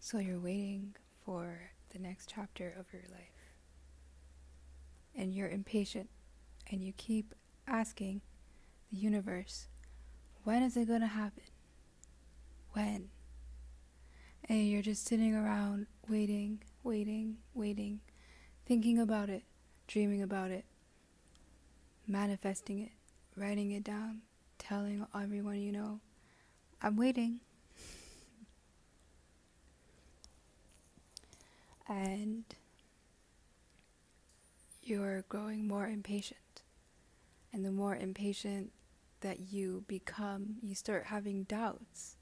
So you're waiting for the next chapter of your life. And you're impatient. And you keep asking the universe, when is it going to happen? When? And you're just sitting around waiting, thinking about it, dreaming about it, manifesting it, writing it down, telling everyone you know, I'm waiting. And you're growing more impatient. And the more impatient that you become, you start having doubts.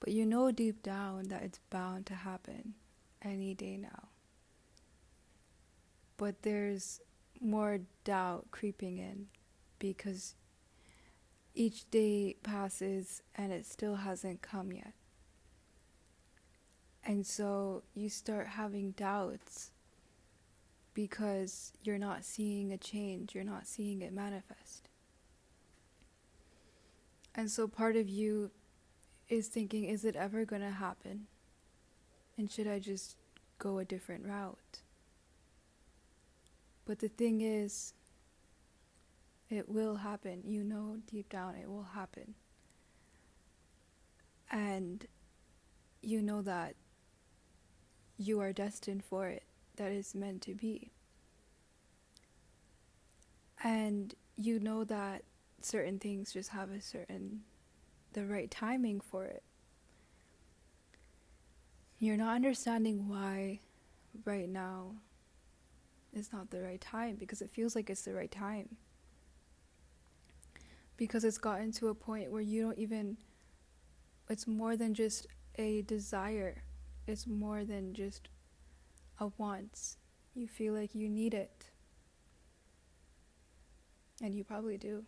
But you know deep down that it's bound to happen any day now. But there's more doubt creeping in because each day passes and it still hasn't come yet. And so you start having doubts because you're not seeing a change, you're not seeing it manifest. And so part of you is thinking, is it ever going to happen? And should I just go a different route? But the thing is, it will happen. You know deep down it will happen. And you know that you are destined for it, that is meant to be. And you know that certain things just have the right timing for it. You're not understanding why right now is not the right time, because it feels like it's the right time. Because it's gotten to a point where you don't even, it's more than just a desire. It's more than just a want. You feel like you need it. And you probably do.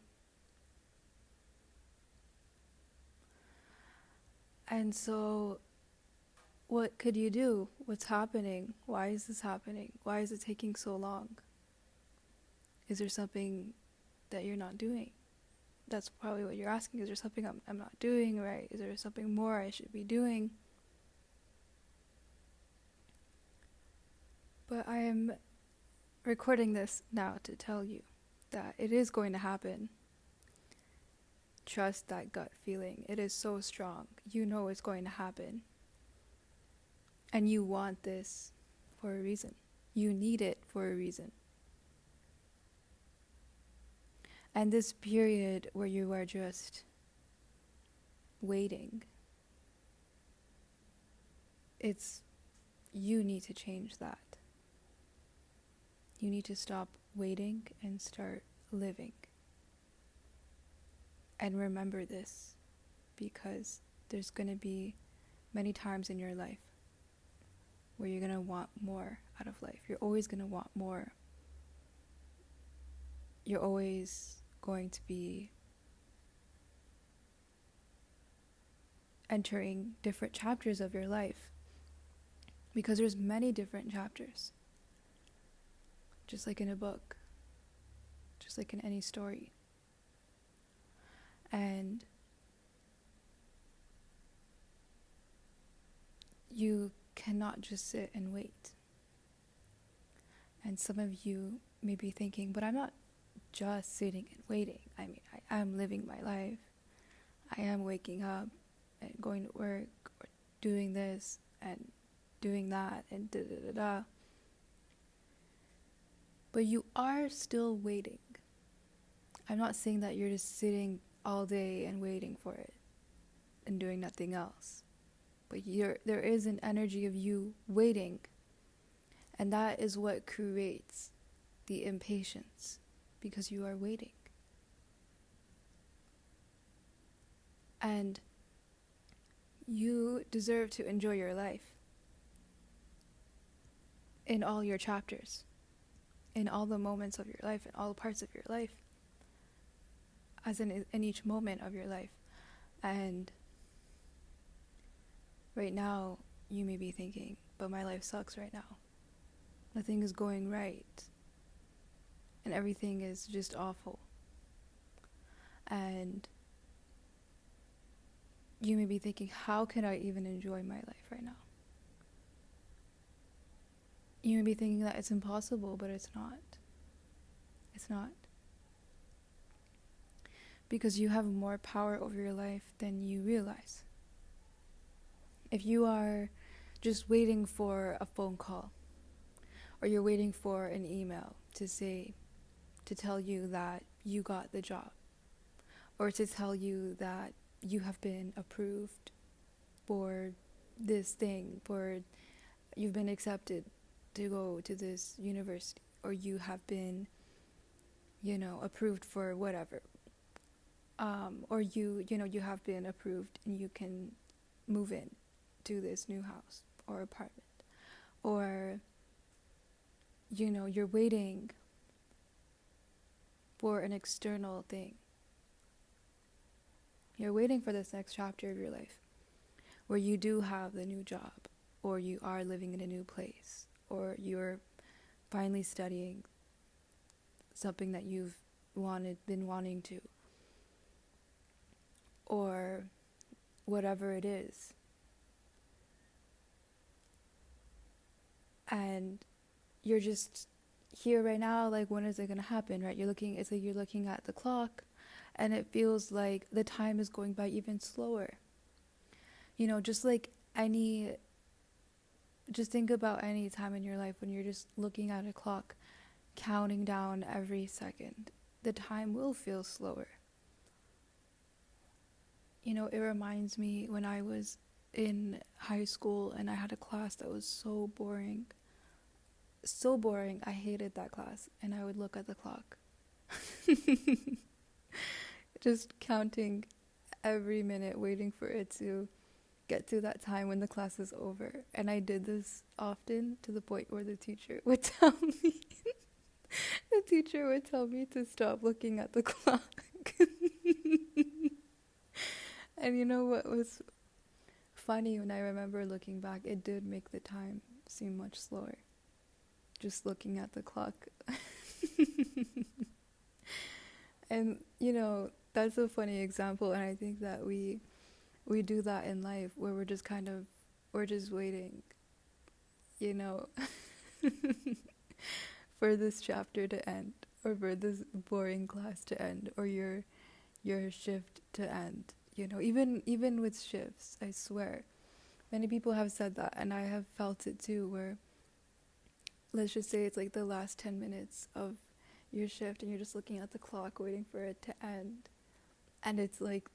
And so, what could you do? What's happening? Why is this happening? Why is it taking so long? Is there something that you're not doing? That's probably what you're asking. Is there something I'm not doing right? Is there something more I should be doing? But I am recording this now to tell you that it is going to happen. Trust that gut feeling. It is so strong. You know it's going to happen. And you want this for a reason. You need it for a reason. And this period where you are just waiting, you need to change that. You need to stop waiting and start living. And remember this, because there's going to be many times in your life where you're going to want more out of life. You're always going to want more. You're always going to be entering different chapters of your life, because there's many different chapters, just like in a book, just like in any story. And you cannot just sit and wait. And some of you may be thinking, but I'm not just sitting and waiting. I mean, I am living my life. I am waking up and going to work, or doing this and doing that and da-da-da-da. But you are still waiting. I'm not saying that you're just sitting all day and waiting for it and doing nothing else. But there is an energy of you waiting. And that is what creates the impatience, because you are waiting. And you deserve to enjoy your life in all your chapters, in all the moments of your life, in all the parts of your life, as in each moment of your life. And right now, you may be thinking, but my life sucks right now. Nothing is going right. And everything is just awful. And you may be thinking, how can I even enjoy my life right now? You may be thinking that it's impossible, but it's not. It's not. Because you have more power over your life than you realize. If you are just waiting for a phone call, or you're waiting for an email to tell you that you got the job, or to tell you that you have been approved for this thing, for you've been accepted to go to this university, or you have been, approved for whatever, or you have been approved and you can move in to this new house or apartment, or you're waiting for an external thing. You're waiting for this next chapter of your life where you do have the new job, or you are living in a new place, or you're finally studying something that you've been wanting to, or whatever it is. And you're just here right now, like, when is it going to happen, right? It's like you're looking at the clock and it feels like the time is going by even slower. Just like just think about any time in your life when you're just looking at a clock, counting down every second. The time will feel slower. It reminds me when I was in high school and I had a class that was so boring. So boring. I hated that class, and I would look at the clock. Just counting every minute, waiting for it to get to that time when the class is over. And I did this often, to the point where the teacher would tell me to stop looking at the clock. And you know what was funny? When I remember looking back, it did make the time seem much slower, just looking at the clock. And that's a funny example, and I think that we do that in life, where we're just waiting, for this chapter to end, or for this boring class to end, or your shift to end. Even with shifts, I swear, many people have said that, and I have felt it too, where let's just say it's like the last 10 minutes of your shift and you're just looking at the clock waiting for it to end, and it's like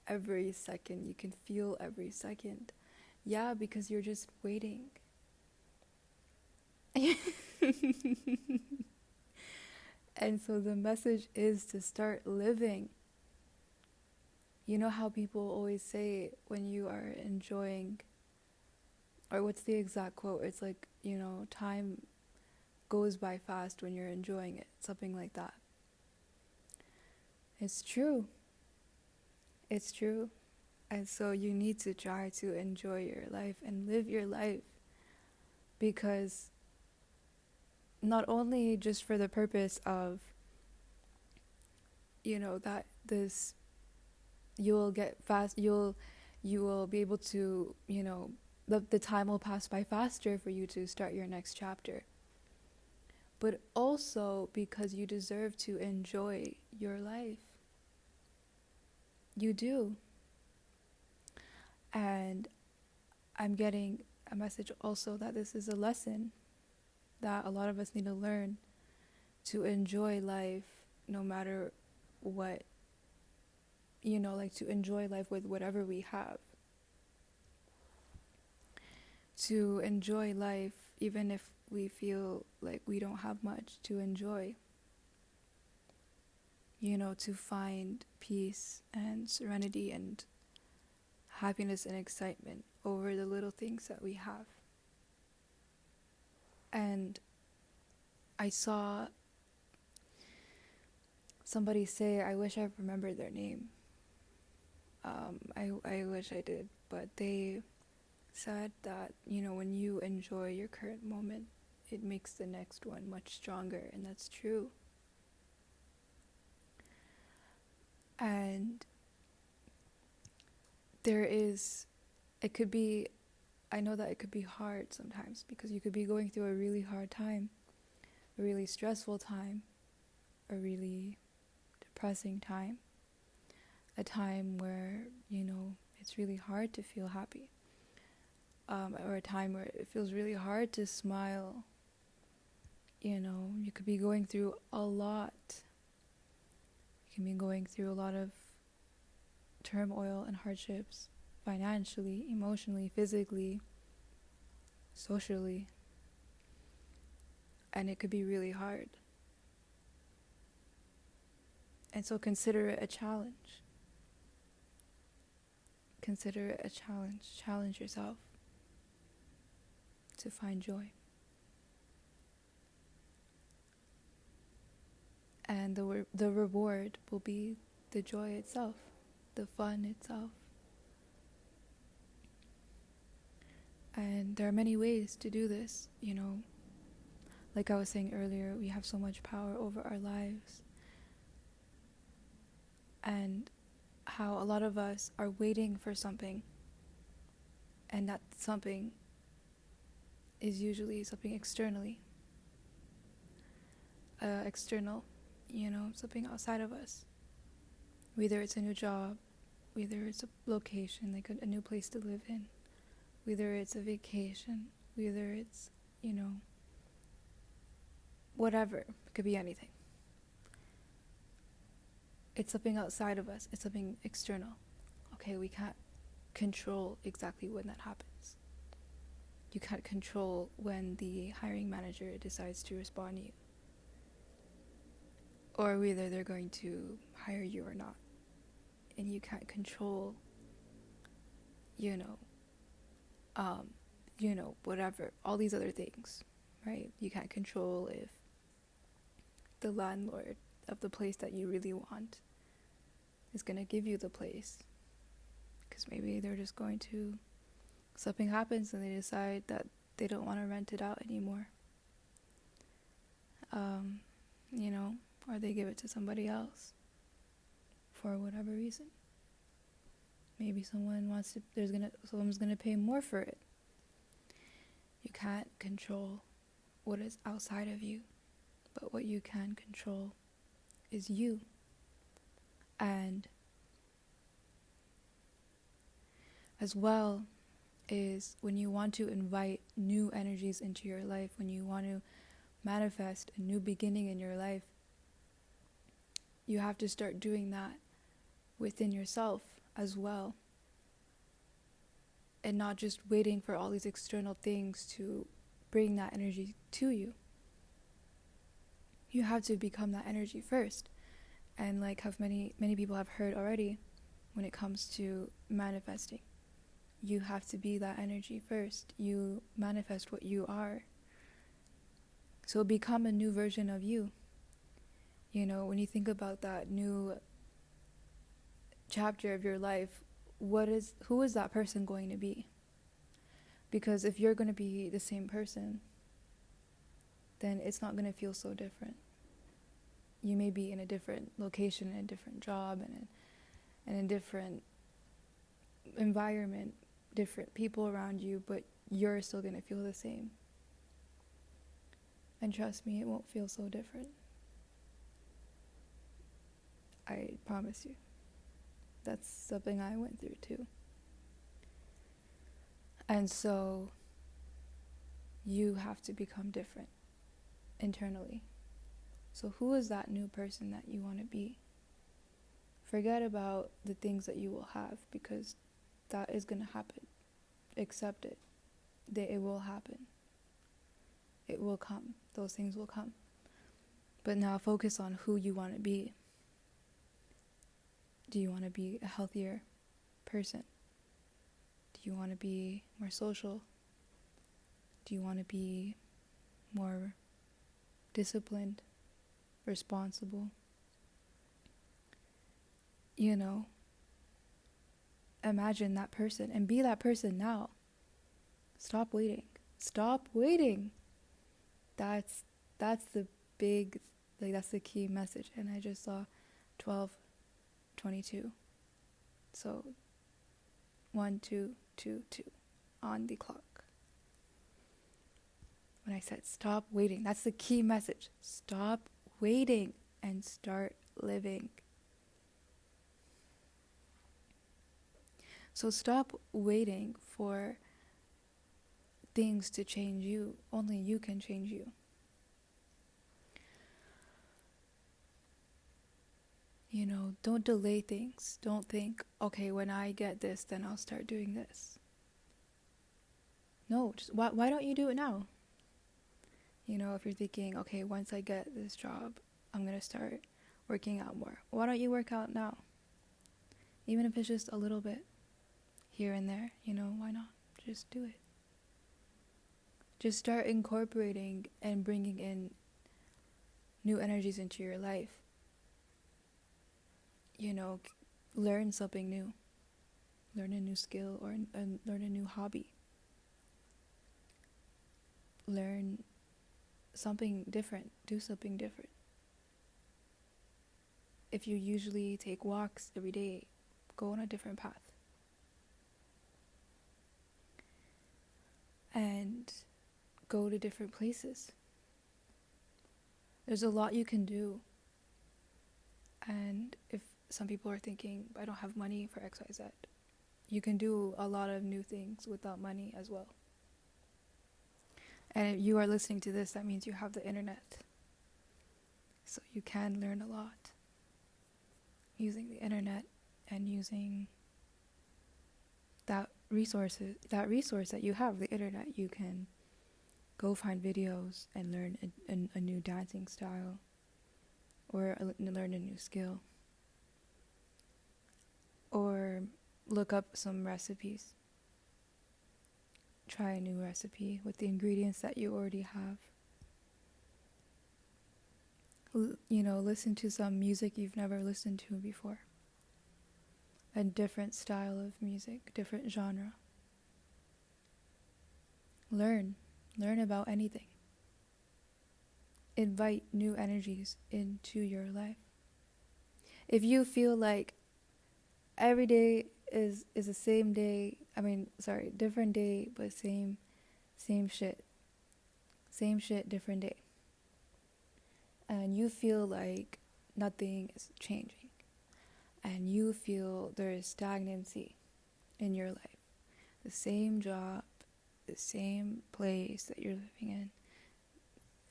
every second, you can feel every second. Yeah, because you're just waiting. And so the message is to start living. You know how people always say when you are enjoying, or what's the exact quote? It's like, time goes by fast when you're enjoying it. Something like that. It's true. It's true. And so you need to try to enjoy your life and live your life, because not only just for the purpose of, that this, you will be able to, the time will pass by faster for you to start your next chapter, but also because you deserve to enjoy your life. You do. And I'm getting a message also that this is a lesson that a lot of us need to learn, to enjoy life no matter what, like to enjoy life with whatever we have. To enjoy life even if we feel like we don't have much to enjoy. To find peace and serenity and happiness and excitement over the little things that we have. And I saw somebody say, I wish I remembered their name. I wish I did, but they said that, when you enjoy your current moment, it makes the next one much stronger, and that's true. And it could be I know that it could be hard sometimes because you could be going through a really hard time, a really stressful time, a really depressing time, a time where, it's really hard to feel happy, or a time where it feels really hard to smile. You could be going through a lot. You can be going through a lot of turmoil and hardships, financially, emotionally, physically, socially, and it could be really hard. And so consider it a challenge. Consider it a challenge. Challenge yourself to find joy. And the reward will be the joy itself, the fun itself. And there are many ways to do this, Like I was saying earlier, we have so much power over our lives. And how a lot of us are waiting for something, and that something is usually something external, something outside of us. Whether it's a new job, whether it's a location, like a new place to live in, whether it's a vacation, whether it's, whatever. It could be anything. It's something outside of us. It's something external. Okay, we can't control exactly when that happens. You can't control when the hiring manager decides to respond to you, or whether they're going to hire you or not. And you can't control, whatever, all these other things, right? You can't control if the landlord of the place that you really want is going to give you the place, because maybe they're just going to, something happens and they decide that they don't want to rent it out anymore, or they give it to somebody else for whatever reason. Maybe someone's gonna pay more for it. You can't control what is outside of you, but what you can control is you. And as well is when you want to invite new energies into your life, when you want to manifest a new beginning in your life, you have to start doing that within yourself as well, and not just waiting for all these external things to bring that energy to you. You have to become that energy first. And like how many people have heard already, when it comes to manifesting, you have to be that energy first. You manifest what you are. So become a new version of you. When you think about that new chapter of your life, who is that person going to be? Because if you're going to be the same person, then it's not going to feel so different. You may be in a different location, in a different job, and in a different environment, different people around you, but you're still going to feel the same. And trust me, it won't feel so different. I promise you. That's something I went through too. And so you have to become different internally. So who is that new person that you want to be? Forget about the things that you will have, because that is going to happen. Accept it. It will happen. It will come. Those things will come. But now focus on who you want to be. Do you want to be a healthier person? Do you want to be more social? Do you want to be more disciplined, responsible? Imagine that person and be that person now. Stop waiting. Stop waiting. That's the big, that's the key message. And I just saw 12:22. So 1, 2, 2, 2 on the clock. When I said stop waiting, that's the key message. Stop waiting and start living. So stop waiting for things to change you. Only you can change you. You know, don't delay things. Don't think, okay, when I get this, then I'll start doing this. No, just why don't you do it now? You know, if you're thinking, okay, once I get this job, I'm going to start working out more. Why don't you work out now? Even if it's just a little bit here and there, you know, why not? Just do it. Just start incorporating and bringing in new energies into your life. You know, learn something new. Learn a new skill or learn a new hobby. Learn something different. Do something different. If you usually take walks every day, go on a different path. And go to different places. There's a lot you can do. And if some people are thinking, I don't have money for XYZ, you can do a lot of new things without money as well. And if you are listening to this, that means you have the internet. So you can learn a lot using the internet and using that resource that you have, the internet. You can go find videos and learn a new dancing style or learn a new skill. Or look up some recipes. Try a new recipe with the ingredients that you already have. You know, listen to some music you've never listened to before. A different style of music, different genre. Learn about anything. Invite new energies into your life. If you feel like every day is the same day, different day, but same shit. Same shit, different day. And you feel like nothing is changing. And you feel there is stagnancy in your life. The same job, the same place that you're living in.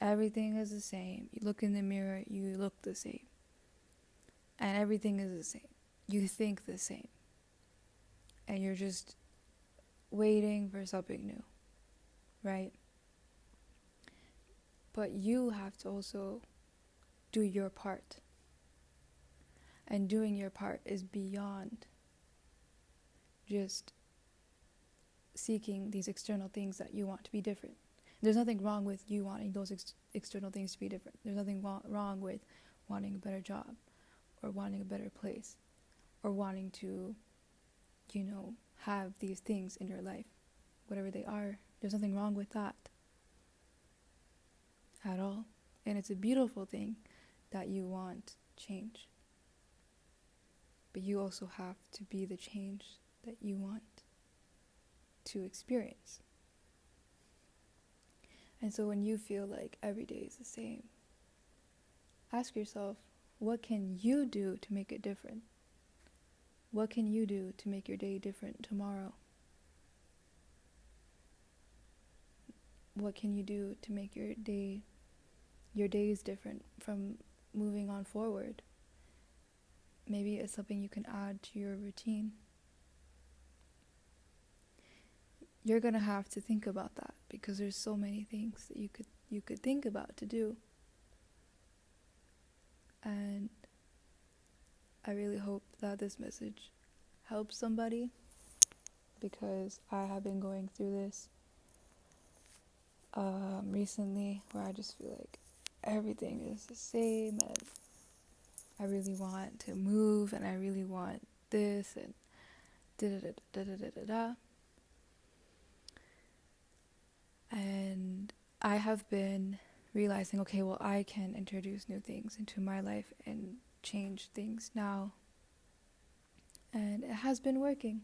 Everything is the same. You look in the mirror, you look the same. And everything is the same. You think the same. And you're just waiting for something new, right? But you have to also do your part. And doing your part is beyond just seeking these external things that you want to be different. There's nothing wrong with you wanting those external things to be different. There's nothing wrong with wanting a better job or wanting a better place or wanting to, you know, have these things in your life, whatever they are. There's nothing wrong with that at all. And it's a beautiful thing that you want change. But you also have to be the change that you want to experience. And so when you feel like every day is the same, ask yourself, what can you do to make it different? What can you do to make your day different tomorrow? What can you do to make your days different from moving on forward? Maybe it's something you can add to your routine. You're gonna have to think about that because there's so many things that you could think about to do. And I really hope that this message helps somebody, because I have been going through this recently where I just feel like everything is the same and I really want to move and I really want this and da-da-da-da-da-da-da-da. And I have been realizing, okay, well, I can introduce new things into my life and change things now. And it has been working.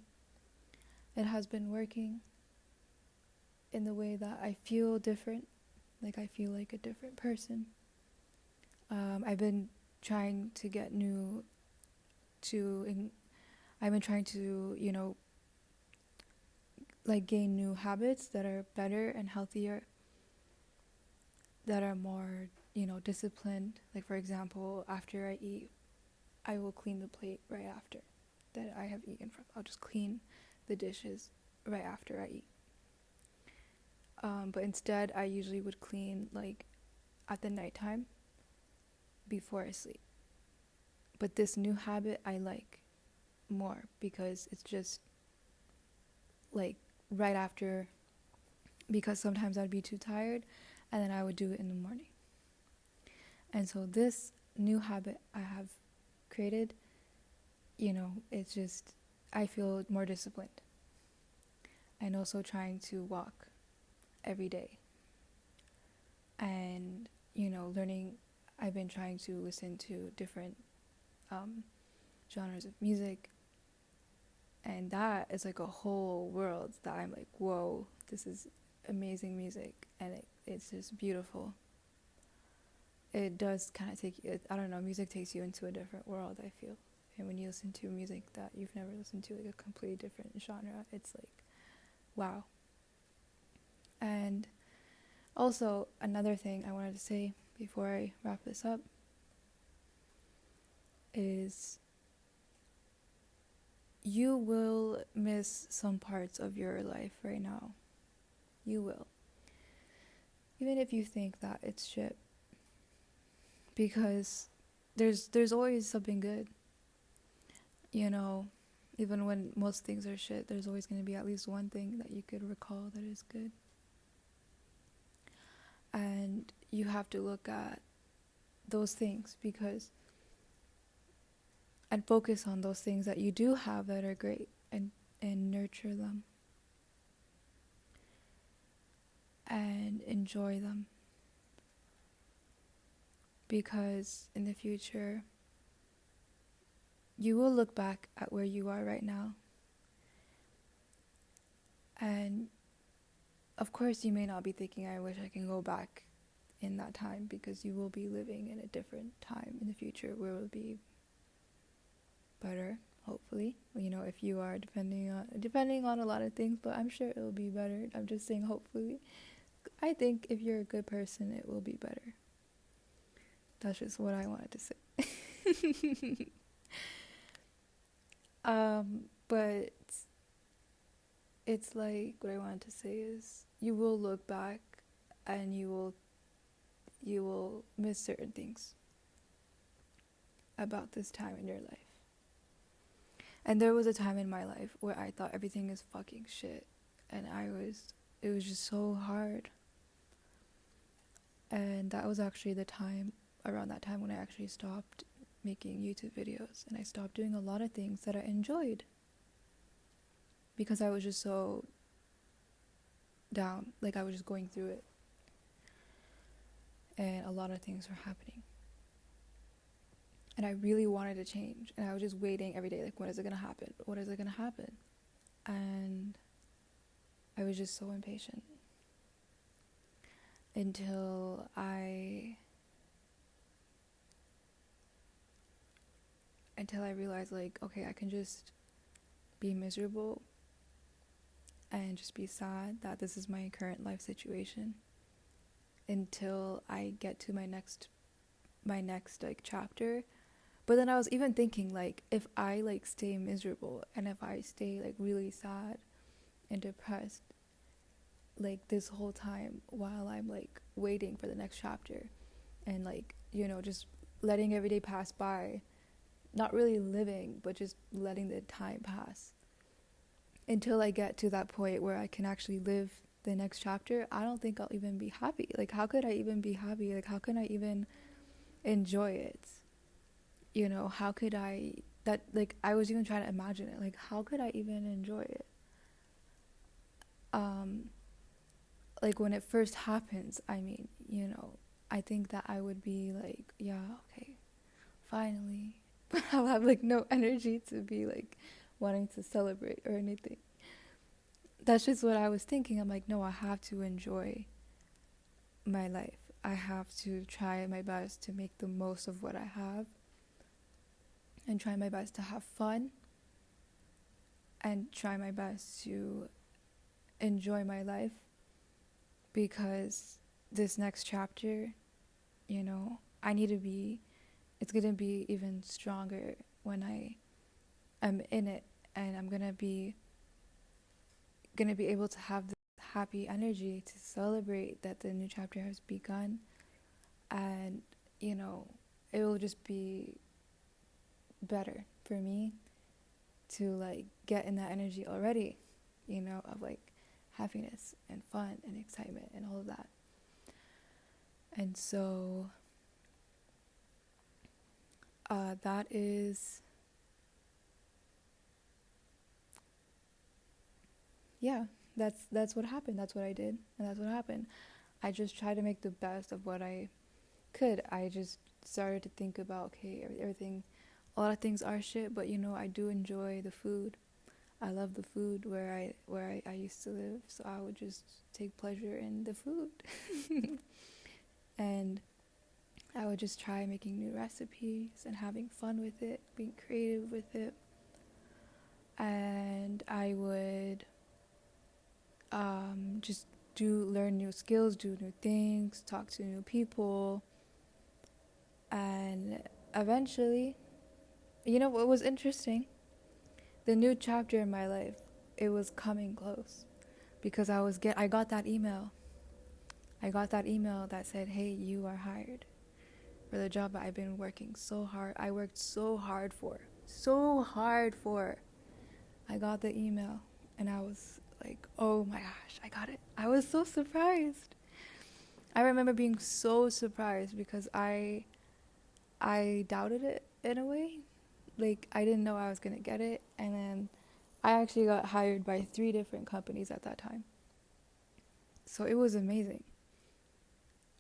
It has been working. in the way that I feel different. Like I feel like a different person. I've been trying to get new to I've been trying to, like gain new habits that are better and healthier, that are more, disciplined. Like for example, after I eat, I will clean the plate right after that I have eaten from. I'll just clean the dishes right after I eat. But instead, I usually would clean like at the nighttime before I sleep. But this new habit I like more because it's just like right after, because sometimes I'd be too tired and then I would do it in the morning. And so this new habit I have created, it's just, I feel more disciplined. And also trying to walk every day. And, learning, I've been trying to listen to different genres of music. And that is like a whole world that I'm like, whoa, this is amazing music. And it's just beautiful. It does kind of take you, I don't know, music takes you into a different world, I feel. And when you listen to music that you've never listened to, like a completely different genre, it's like, wow. And also, another thing I wanted to say before I wrap this up is you will miss some parts of your life right now. You will. Even if you think that it's shit. Because there's always something good. Even when most things are shit, there's always going to be at least one thing that you could recall that is good. And you have to look at those things and focus on those things that you do have that are great, and nurture them and enjoy them. Because in the future, you will look back at where you are right now. And of course, you may not be thinking, I wish I can go back in that time, because you will be living in a different time in the future where it will be better, hopefully. If you are depending on a lot of things, but I'm sure it will be better. I'm just saying hopefully. I think if you're a good person, it will be better. That's just what I wanted to say. But it's like, what I wanted to say is, you will look back and you will miss certain things about this time in your life. And there was a time in my life where I thought everything is fucking shit, and it was just so hard. And that was actually around that time when I actually stopped making YouTube videos, and I stopped doing a lot of things that I enjoyed, because I was just so down. Like I was just going through it, and a lot of things were happening, and I really wanted to change, and I was just waiting every day, like, when is it gonna happen? What is it gonna happen? And I was just so impatient until I realized, like, okay, I can just be miserable and just be sad that this is my current life situation until I get to my next like chapter. But then I was even thinking, like, if I like stay miserable and if I stay like really sad and depressed like this whole time while I'm like waiting for the next chapter, and like, just letting every day pass by, not really living, but just letting the time pass until I get to that point where I can actually live the next chapter, I don't think I'll even be happy. Like, how could I even be happy? Like, how can I even enjoy it? How could I, I was even trying to imagine it. Like, how could I even enjoy it? Like, when it first happens, I mean, I think that I would be like, yeah, okay, finally. But I'll have like no energy to be like wanting to celebrate or anything. that's just what I was thinking. I'm like, no, I have to enjoy my life. I have to try my best to make the most of what I have and try my best to have fun and try my best to enjoy my life, because this next chapter, I need to be, it's going to be even stronger when I am in it, and I'm going to be able to have this happy energy to celebrate that the new chapter has begun. And it will just be better for me to like get in that energy already, of like happiness and fun and excitement and all of that. And so that is, yeah, that's what happened. That's what I did, and that's what happened. I just tried to make the best of what I could. I just started to think about, okay, everything, a lot of things are shit, but I do enjoy the food. I love the food where I used to live, so I would just take pleasure in the food. And I would just try making new recipes and having fun with it, being creative with it. And I would just learn new skills, do new things, talk to new people. And eventually, what was interesting? The new chapter in my life, it was coming close, because I got that email. I got that email that said, "Hey, you are hired for the job that I've been working so hard. I worked so hard for. So hard for." I got the email and I was like, "Oh my gosh, I got it." I was so surprised. I remember being so surprised because I doubted it in a way. Like, I didn't know I was going to get it, and then I actually got hired by 3 different companies at that time. So it was amazing.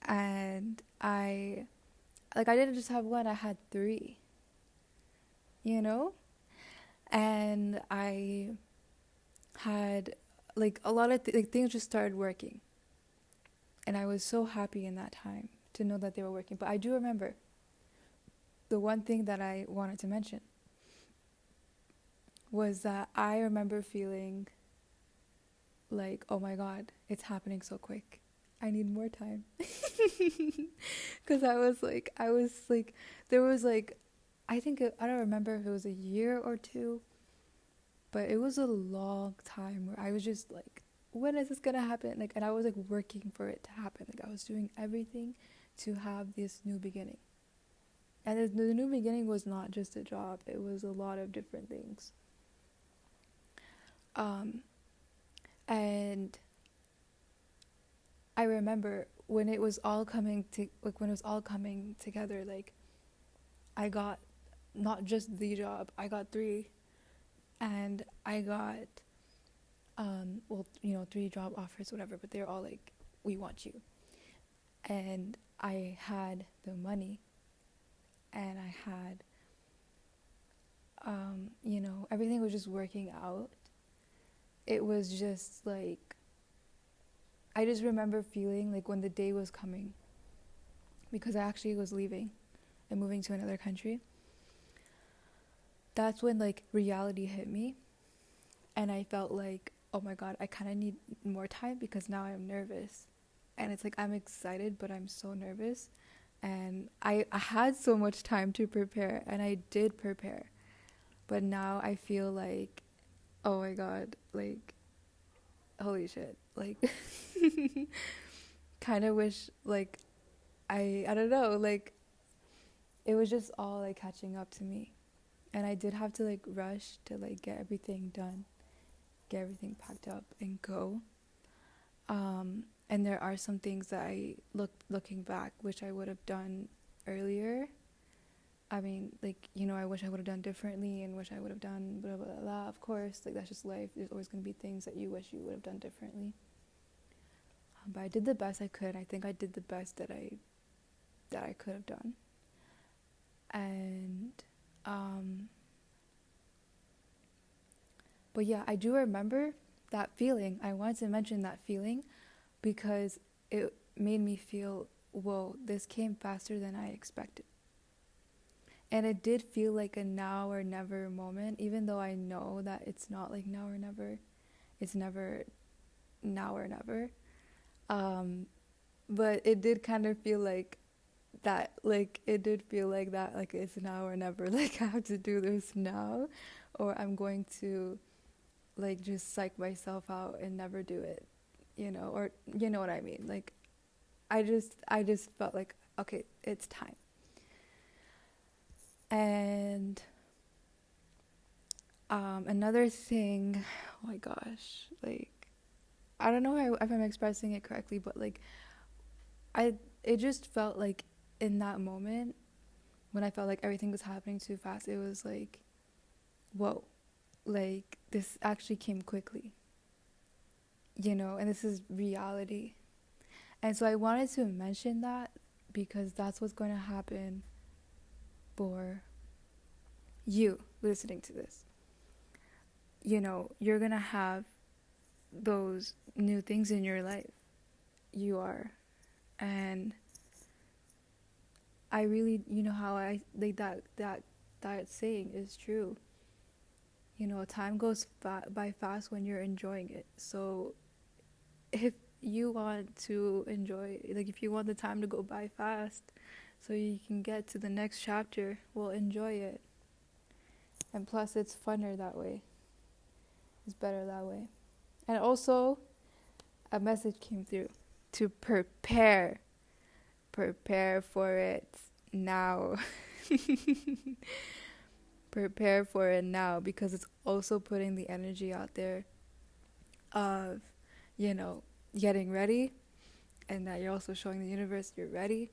And I didn't just have one, I had 3. And I had like a lot of things just started working. And I was so happy in that time to know that they were working. But I do remember the one thing that I wanted to mention was that I remember feeling like, oh my God, it's happening so quick. I need more time. Because I was like, there was like, I don't remember if it was a year or 2, but it was a long time where I was just like, when is this going to happen? Like, and I was like working for it to happen. Like, I was doing everything to have this new beginning. And the new beginning was not just a job, it was a lot of different things. And I remember when it was all coming together, like, I got not just the job, I got 3, and I got 3 job offers, whatever, but they're all like, we want you. And I had the money, and I had everything was just working out. It was just like, I just remember feeling like when the day was coming, because I actually was leaving and moving to another country, that's when like reality hit me, and I felt like, oh my God, I kind of need more time, because now I'm nervous. And it's like, I'm excited, but I'm so nervous. And I had so much time to prepare, and I did prepare. But now I feel like, oh my God, like, holy shit. Like, kind of wish, like, I don't know, like, it was just all like catching up to me. And I did have to like rush to like get everything done, get everything packed up and go. And there are some things that looking back, which I would have done earlier. I mean, like, I wish I would have done differently, and wish I would have done blah, blah, blah. Of course, like, that's just life. There's always going to be things that you wish you would have done differently. But I did the best I could. I think I did the best that I could have done. And, but yeah, I do remember that feeling. I wanted to mention that feeling because it made me feel, whoa, this came faster than I expected. And it did feel like a now or never moment, even though I know that it's not like now or never. It's never now or never. But it did kind of feel like that, like it did feel like that, like it's now or never. Like I have to do this now, or I'm going to like just psych myself out and never do it, or you know what I mean. Like I just felt like, okay, it's time. And another thing, oh my gosh, like I don't know if I'm expressing it correctly, but like I it just felt like in that moment when I felt like everything was happening too fast, it was like, whoa, like this actually came quickly, and this is reality. And so I wanted to mention that because that's what's going to happen for you listening to this. You're going to have those new things in your life. You are. And I really, how I like that saying is true. Time goes by fast when you're enjoying it. So if you want to enjoy, like if you want the time to go by fast so you can get to the next chapter, well, enjoy it. And plus it's funner that way. It's better that way. And also a message came through to prepare for it now. Prepare for it now, because it's also putting the energy out there of, getting ready, and that you're also showing the universe you're ready,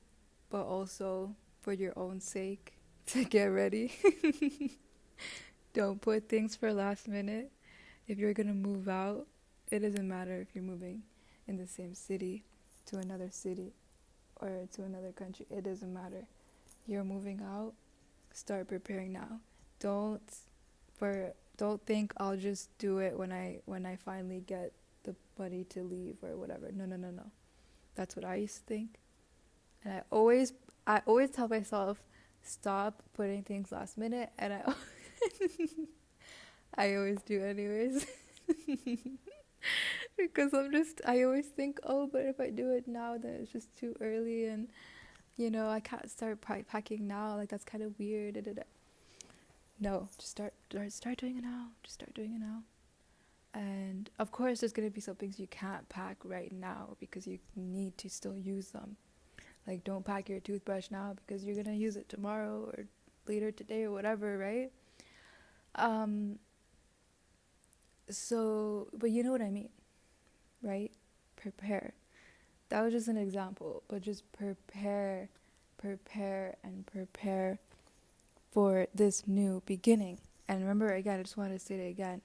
but also for your own sake to get ready. Don't put things for last minute. If you're gonna move out, it doesn't matter if you're moving in the same city to another city or to another country. It doesn't matter. You're moving out, start preparing now. Don't think I'll just do it when I finally get the money to leave or whatever. No. That's what I used to think. And I always tell myself, stop putting things last minute, and I always do anyways. Because I always think, oh, but if I do it now, then it's just too early, and I can't start packing now. Like that's kind of weird. No, just start doing it now. Just start doing it now. And of course, there's gonna be some things you can't pack right now because you need to still use them. Like, don't pack your toothbrush now because you're gonna use it tomorrow or later today or whatever, right? So, but you know what I mean, right? Prepare. That was just an example, but just prepare for this new beginning. And remember, again, I just want to say it again.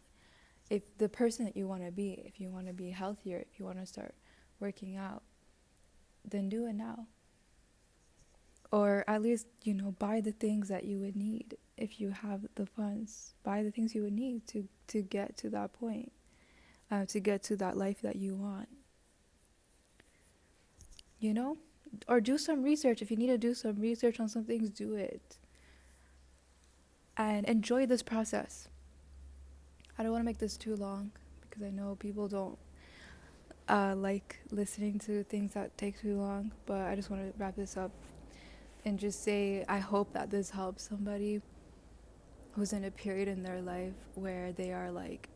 If the person that you want to be, if you want to be healthier, if you want to start working out, then do it now. Or at least, buy the things that you would need. If you have the funds, buy the things you would need to get to that point, to get to that life that you want. Or do some research. If you need to do some research on some things, do it. And enjoy this process. I don't want to make this too long because I know people don't like listening to things that take too long, but I just want to wrap this up and just say I hope that this helps somebody who's in a period in their life where they are like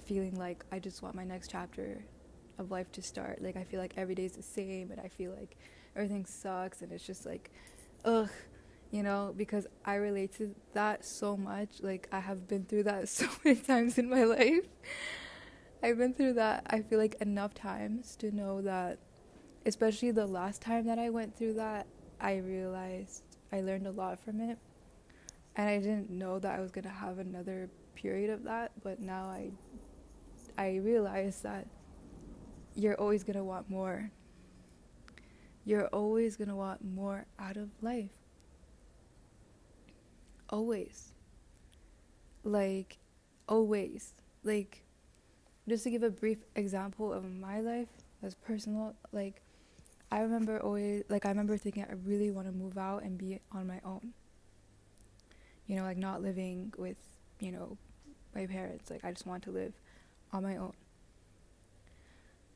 feeling like I just want my next chapter of life to start. Like I feel like every day's the same and I feel like everything sucks and it's just like ugh, because I relate to that so much. Like I have been through that so many times in my life. I've been through that, I feel like, enough times to know that, especially the last time that I went through that, I realized I learned a lot from it. And I didn't know that I was going to have another period of that, but now I realize that you're always going to want more. You're always going to want more out of life. Always. Like, always. Like, just to give a brief example of my life that's personal, like I remember always, like I remember thinking I really want to move out and be on my own. You know, like not living with, you know, my parents. Like I just want to live on my own.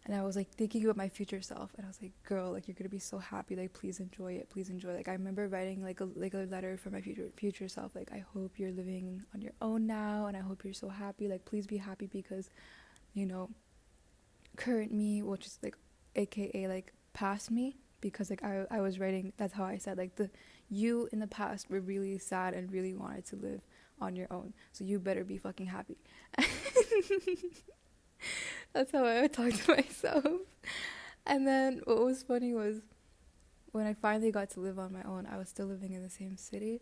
And I was like thinking about my future self, and I was like, girl, like you're gonna be so happy, like please enjoy it, please enjoy. Like I remember writing like a letter for my future self, like I hope you're living on your own now, and I hope you're so happy. Like please be happy because, you know, current me, which is like AKA like past me, because like I was writing, that's how I said, like the you in the past were really sad and really wanted to live on your own, so you better be fucking happy. That's how I would talk to myself. And then what was funny was when I finally got to live on my own, I was still living in the same city,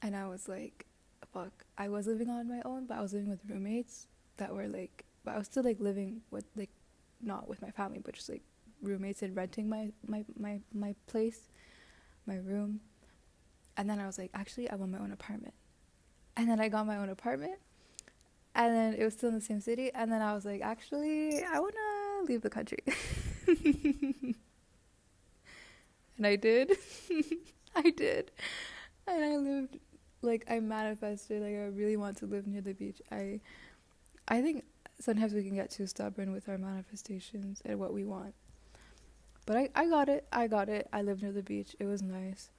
and I was like, fuck, I was living on my own, but I was living with roommates that were like, but I was still like living with like, not with my family, but just like roommates and renting my place, my room. And then I was like, actually I want my own apartment. And then I got my own apartment, and then it was still in the same city, and then I was like, actually I want to leave the country. And I did. I did. And I lived, like I manifested, like I really want to live near the beach. I think sometimes we can get too stubborn with our manifestations and what we want. But I got it. I got it. I lived near the beach. It was nice.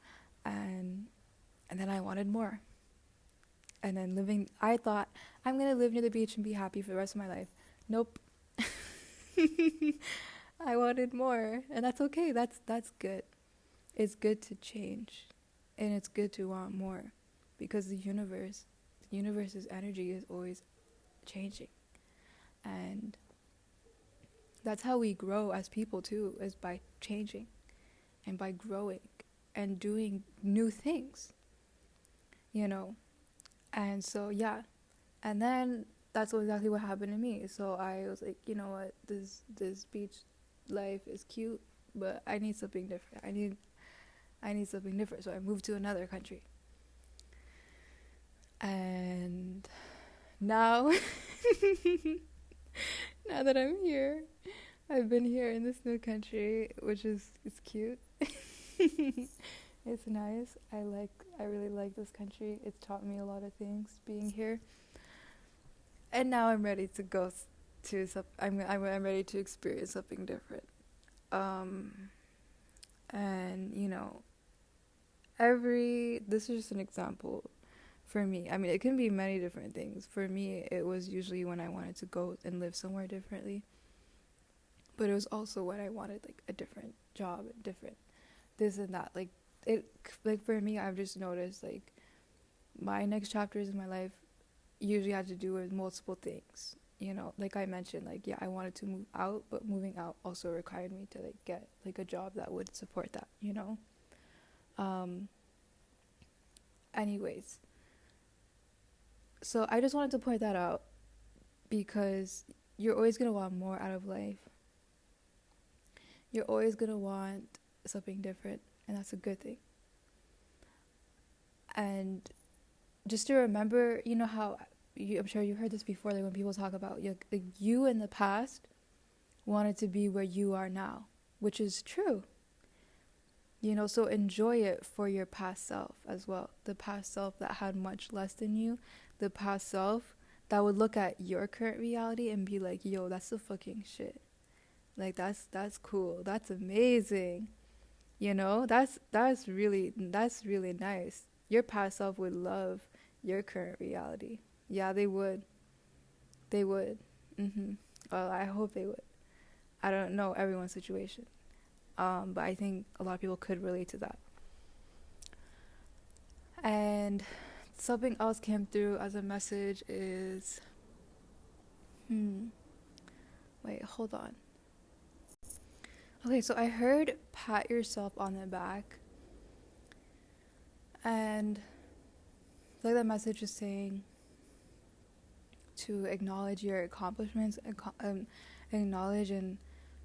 And then I wanted more. And then I thought, I'm going to live near the beach and be happy for the rest of my life. Nope. I wanted more. And that's okay. That's good. It's good to change. And it's good to want more. Because the universe's energy is always changing. And that's how we grow as people too, is by changing and by growing and doing new things, you know. And so yeah, and then that's exactly what happened to me. So I was like, you know what, this beach life is cute, but I need something different. I need something different. So I moved to another country, and now now that I'm here, I've been here in this new country, which is it's cute. It's nice. I really like this country. It's taught me a lot of things being here. And now I'm ready to go to I'm ready to experience something different. And you know, this is just an example for me. I mean, it can be many different things. For me, it was usually when I wanted to go and live somewhere differently. But it was also when I wanted like a different job, different this and that. Like for me, I've just noticed like my next chapters in my life usually had to do with multiple things. You know, like I mentioned, like yeah, I wanted to move out, but moving out also required me to like get like a job that would support that. You know. Anyways, so I just wanted to point that out because you're always gonna want more out of life. You're always gonna want something different, and that's a good thing. And just to remember, you know how I'm sure you heard this before, like when people talk about like you in the past wanted to be where you are now, which is true. You know, so enjoy it for your past self as well. The past self that had much less than you, the past self that would look at your current reality and be like, yo, that's the fucking shit. Like that's cool. That's amazing. You know, that's really nice. Your past self would love your current reality. Yeah, they would. They would. Well, I hope they would. I don't know everyone's situation. But I think a lot of people could relate to that. And something else came through as a message is wait, hold on. Okay, so I heard pat yourself on the back. And like that message is saying to acknowledge your accomplishments, acknowledge and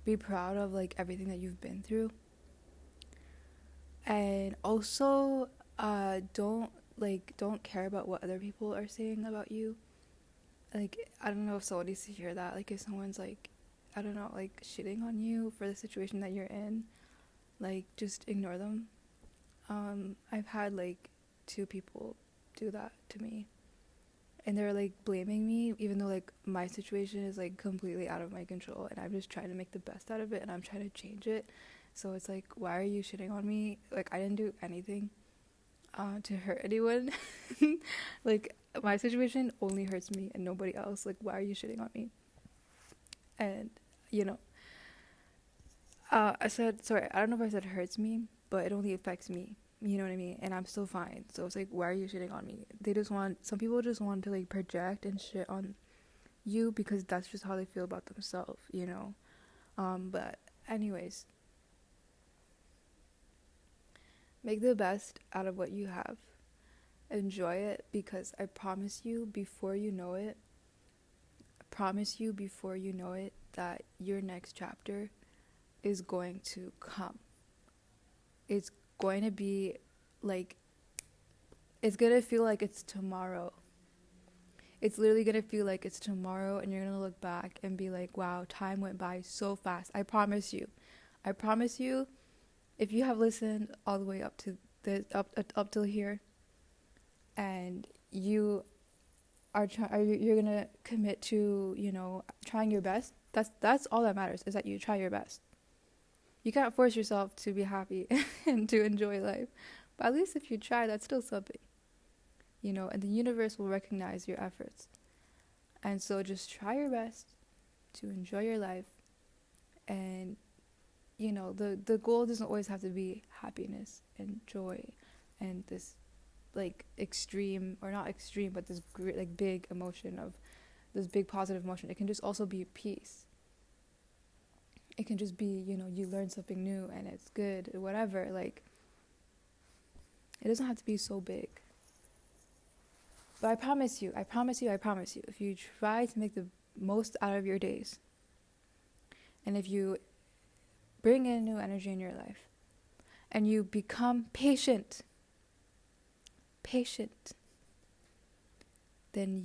be proud of like everything that you've been through. And also don't care about what other people are saying about you. like, I don't know if someone needs to hear that. Like, if someone's like, I don't know, like shitting on you for the situation that you're in, like, just ignore them. I've had like two people do that to me, and they're like blaming me, even though like my situation is like completely out of my control, and I'm just trying to make the best out of it, and I'm trying to change it. So it's like, why are you shitting on me? Like, I didn't do anything to hurt anyone. Like, my situation only hurts me and nobody else. Like, why are you shitting on me? And you know, I said, sorry, I don't know if I said hurts me, but it only affects me. You know what I mean? And I'm still fine. So it's like, why are you shitting on me? Some people just want to like project and shit on you because that's just how they feel about themselves, you know? But, anyways, make the best out of what you have. Enjoy it, because I promise you, before you know it, that your next chapter is going to come. It's going to be like, it's going to feel like it's tomorrow. It's literally going to feel like it's tomorrow, and you're going to look back and be like, wow, time went by so fast. I promise you. I promise you, if you have listened all the way up to up till here, and you're going to commit to, trying your best, that's all that matters, is that you try your best. You can't force yourself to be happy and to enjoy life. But at least if you try, that's still something. And the universe will recognize your efforts. And so just try your best to enjoy your life. And, the goal doesn't always have to be happiness and joy and this, like, extreme, or not extreme, but this great, like, big emotion of this big positive emotion. It can just also be peace. It can just be, you learn something new and it's good, or whatever. Like, it doesn't have to be so big. But I promise you, if you try to make the most out of your days, and if you bring in new energy in your life, and you become patient, then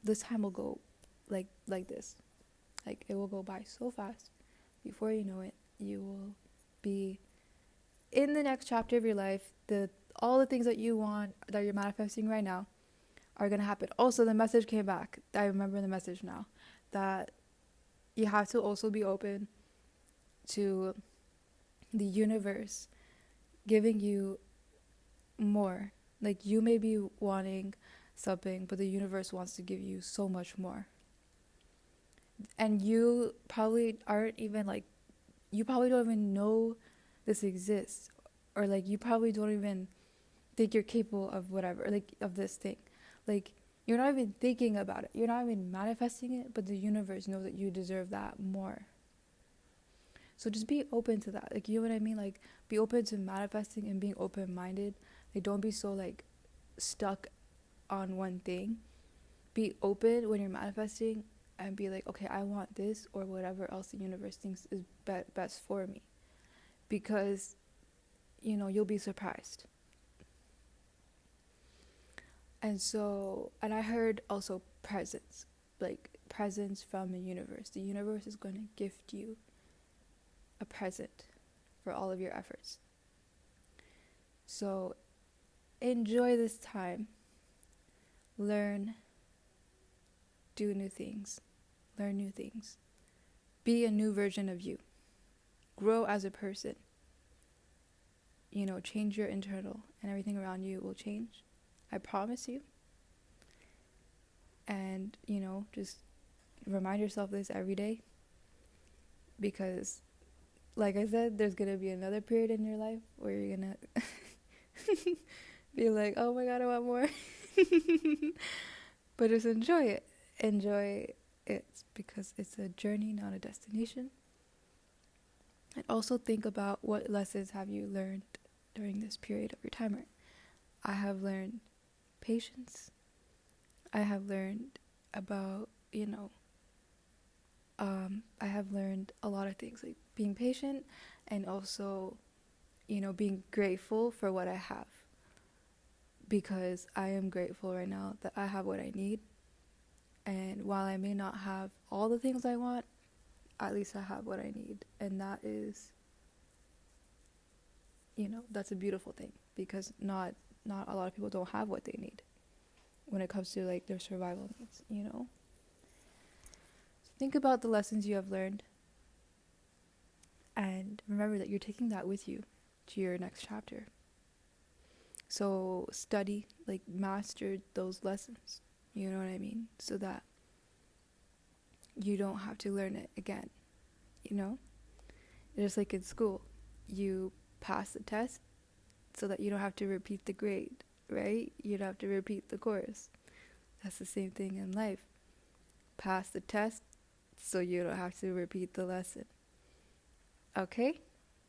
this time will go like this. Like, it will go by so fast. Before you know it, you will be in the next chapter of your life. All the things that you want, that you're manifesting right now, are going to happen. Also, the message came back. I remember the message now. That you have to also be open to the universe giving you more. Like, you may be wanting something, but the universe wants to give you so much more. And you probably aren't even like, you probably don't even know this exists. Or like, you probably don't even think you're capable of whatever, like, of this thing. Like, you're not even thinking about it. You're not even manifesting it, but the universe knows that you deserve that more. So just be open to that. Like, you know what I mean? Like, be open to manifesting and being open-minded. Like, don't be so, like, stuck on one thing. Be open when you're manifesting and be like, okay, I want this, or whatever else the universe thinks is best for me. Because, you'll be surprised. And I heard also presents, like presents from the universe. The universe is going to gift you a present for all of your efforts. So enjoy this time. Learn, do new things, learn new things. Be a new version of you. Grow as a person. Change your internal, and everything around you will change. I promise you. And, just remind yourself this every day. Because, like I said, there's going to be another period in your life where you're going to be like, oh my God, I want more. But just enjoy it. Enjoy it, because it's a journey, not a destination. And also think about, what lessons have you learned during this period of your timer. I have learned patience. I have learned about, I have learned a lot of things, like being patient, and also, being grateful for what I have. Because I am grateful right now that I have what I need. And while I may not have all the things I want, at least I have what I need. And that is, that's a beautiful thing, because not a lot of people don't have what they need when it comes to like their survival needs. So think about the lessons you have learned, and remember that you're taking that with you to your next chapter. So study, like master those lessons, you know what I mean? So that you don't have to learn it again, you know? Just like in school, you pass the test so that you don't have to repeat the grade, right? You don't have to repeat the course. That's the same thing in life. Pass the test so you don't have to repeat the lesson. Okay?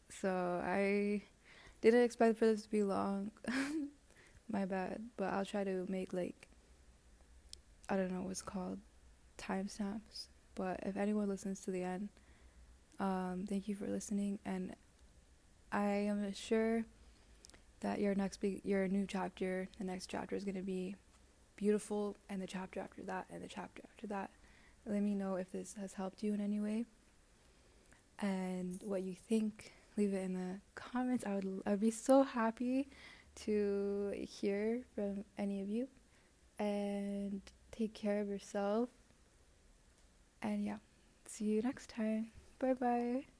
So I didn't expect for this to be long. My bad. But I'll try to make like, I don't know what's called, timestamps. But if anyone listens to the end, thank you for listening. And I am sure that your new chapter, the next chapter is going to be beautiful, and the chapter after that, and the chapter after that. Let me know if this has helped you in any way, and what you think. Leave it in the comments. I'd be so happy to hear from any of you. And take care of yourself. And yeah, see you next time. Bye bye.